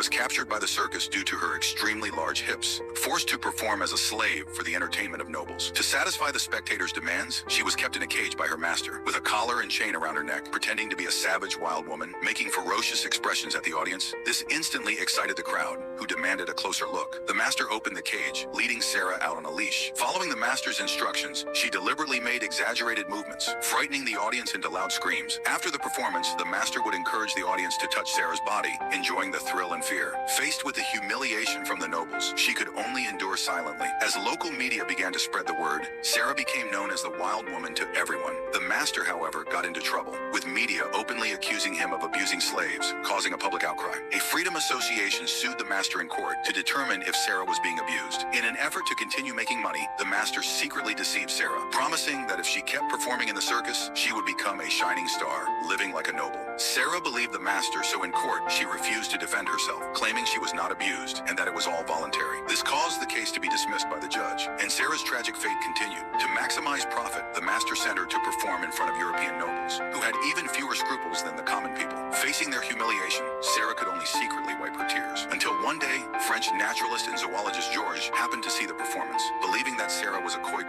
was captured by the circus due to her extremely large hips, forced to perform as a slave for the entertainment of nobles. To satisfy the spectators' demands, she was kept in a cage by her master, with a collar and chain around her neck, pretending to be a savage wild woman, making ferocious expressions at the audience. This instantly excited the crowd, who demanded a closer look. The master opened the cage, leading Sarah out on a leash. Following the master's instructions, she deliberately made exaggerated movements, frightening the audience into loud screams. After the performance, the master would encourage the audience to touch Sarah's body, enjoying the thrill and fear. Faced with the humiliation from the nobles, she could only endure silently. As local media began to spread the word, Sarah became known as the wild woman to everyone. The master, however, got into trouble, with media openly accusing him of abusing slaves, causing a public outcry. A freedom association sued the master in court to determine if Sarah was being abused. In an effort to continue making money, the master secretly deceived Sarah, promising that if she kept performing in the circus, she would become a shining star, living like a noble. Sarah believed the master, so in court, she refused to defend herself, claiming she was not abused and that it was all voluntary. This caused the case to be dismissed by the judge, and Sarah's tragic fate continued. To maximize profit, the master sent her to perform in front of European nobles, who had even fewer scruples than the common people. Facing their humiliation, Sarah could only secretly wipe her tears. Until one day, French naturalist and zoologist Georges happened to see the performance, believing that Sarah was a koi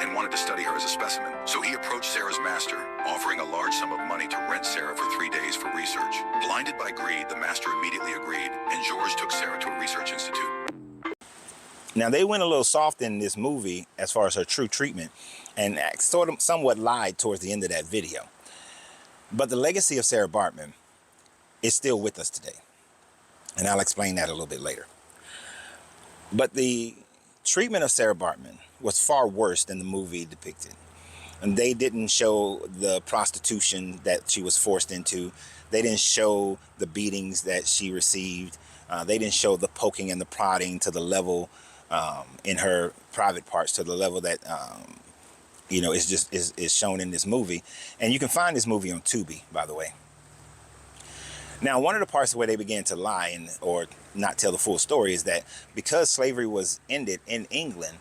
and wanted to study her as a specimen. So he approached Sarah's master, offering a large sum of money to rent Sarah for 3 days for research. Blinded by greed, the master immediately agreed, and Georges took Sarah to a research institute. Now, they went a little soft in this movie as far as her true treatment, and sort of somewhat lied towards the end of that video. But the legacy of Sarah Baartman is still with us today, and I'll explain that a little bit later. But the treatment of Sarah Baartman was far worse than the movie depicted. And they didn't show the prostitution that she was forced into. They didn't show the beatings that she received. They didn't show the poking and the prodding to the level in her private parts, to the level that you know, is shown in this movie. And you can find this movie on Tubi, by the way. Now, one of the parts where they began to lie or not tell the full story is that because slavery was ended in England,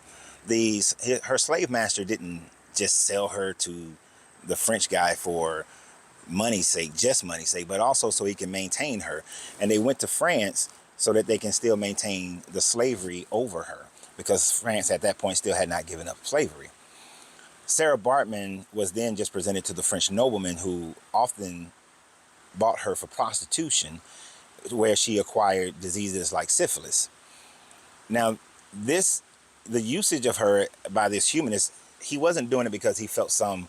her slave master didn't just sell her to the French guy for money's sake, just money's sake, but also so he can maintain her. And they went to France so that they can still maintain the slavery over her, because France at that point still had not given up slavery. Sarah Baartman was then just presented to the French noblemen, who often bought her for prostitution, where she acquired diseases like syphilis. Now, the usage of her by this humanist, he wasn't doing it because he felt some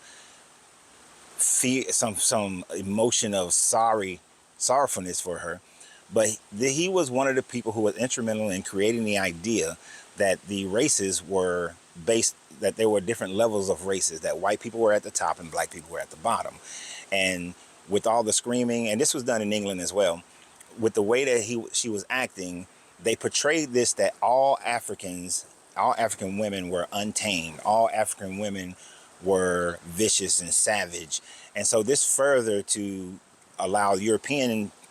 fear, some emotion of sorrowfulness for her, but he was one of the people who was instrumental in creating the idea that the races were based, that there were different levels of races, that white people were at the top and black people were at the bottom. And with all the screaming, and this was done in England as well, with the way that she was acting, they portrayed this, that all African women were untamed. All African women were vicious and savage. And so this further to allow the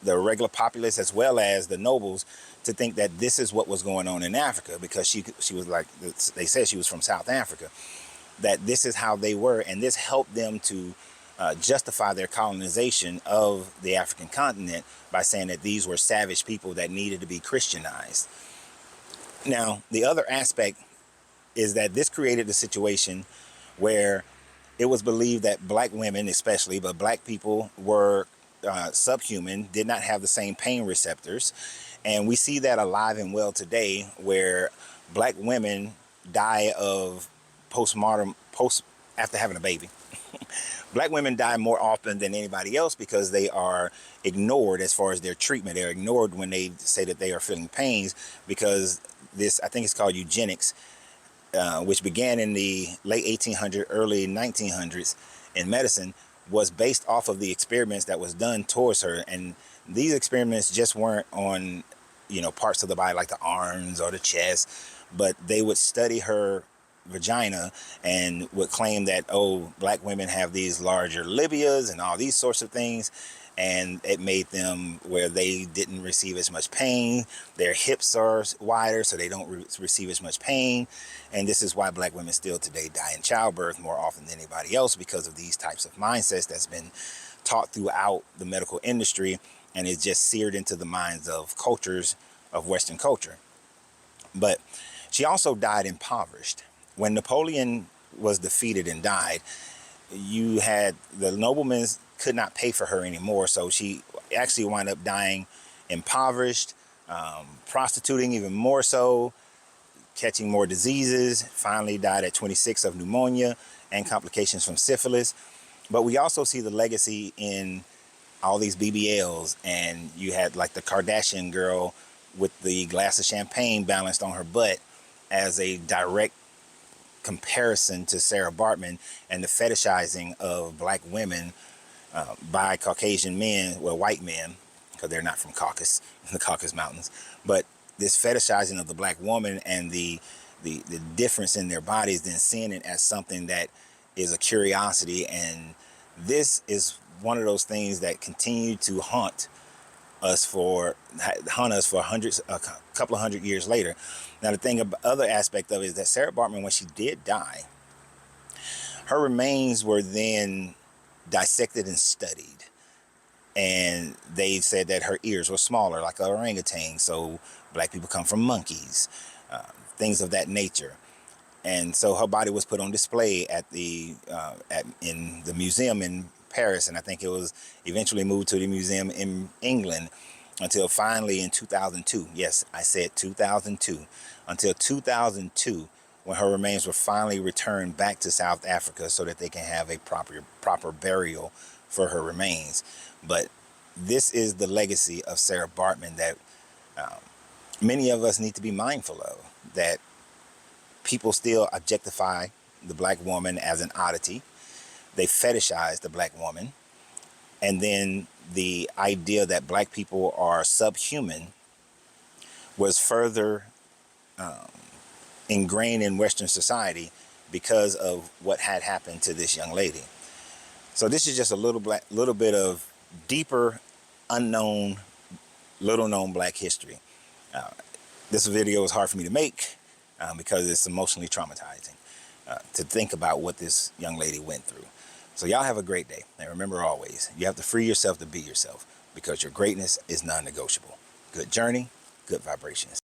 regular populace, as well as the nobles, to think that this is what was going on in Africa, because she was, like they said, she was from South Africa, that this is how they were. And this helped them to justify their colonization of the African continent by saying that these were savage people that needed to be Christianized. Now, the other aspect is that this created a situation where it was believed that black women especially, but black people were subhuman, did not have the same pain receptors. And we see that alive and well today, where black women die of after having a baby. Black women die more often than anybody else because they are ignored as far as their treatment. They're ignored when they say that they are feeling pains, because this, I think it's called Eugenics, which began in the late 1800s, early 1900s in medicine, was based off of the experiments that was done towards her. And these experiments just weren't on, you know, parts of the body like the arms or the chest, but they would study her vagina and would claim that, oh, black women have these larger libias and all these sorts of things, and it made them where they didn't receive as much pain. Their hips are wider, so they don't receive as much pain. And this is why black women still today die in childbirth more often than anybody else, because of these types of mindsets that's been taught throughout the medical industry and it's just seared into the minds of cultures of Western culture. But she also died impoverished. When Napoleon was defeated and died, you had the noblemen could not pay for her anymore, so she actually wound up dying impoverished, prostituting even more so, catching more diseases, finally died at 26 of pneumonia and complications from syphilis. But we also see the legacy in all these BBLs, and you had like the Kardashian girl with the glass of champagne balanced on her butt as a direct comparison to Sarah Baartman, and the fetishizing of black women by Caucasian men, well, white men, because they're not from Caucasus, the Caucasus Mountains, but this fetishizing of the black woman and the difference in their bodies, then seeing it as something that is a curiosity. And this is one of those things that continue to haunt us for hundreds, a couple of hundred years later. Now, the thing, other aspect of it is that Sarah Baartman, when she did die, her remains were then dissected and studied. And they said that her ears were smaller, like an orangutan, so black people come from monkeys, things of that nature. And so her body was put on display at in the museum in Paris, and I think it was eventually moved to the museum in England until finally in 2002. Yes, I said 2002. Until 2002, when her remains were finally returned back to South Africa so that they can have a proper burial for her remains. But this is the legacy of Sarah Baartman that many of us need to be mindful of, that people still objectify the black woman as an oddity. They fetishize the black woman. And then the idea that black people are subhuman was further ingrained in Western society because of what had happened to this young lady. So this is just a little bit of deeper, unknown, little known black history. This video is hard for me to make because it's emotionally traumatizing to think about what this young lady went through. So y'all have a great day. And remember always, you have to free yourself to be yourself, because your greatness is non-negotiable. Good journey, good vibrations.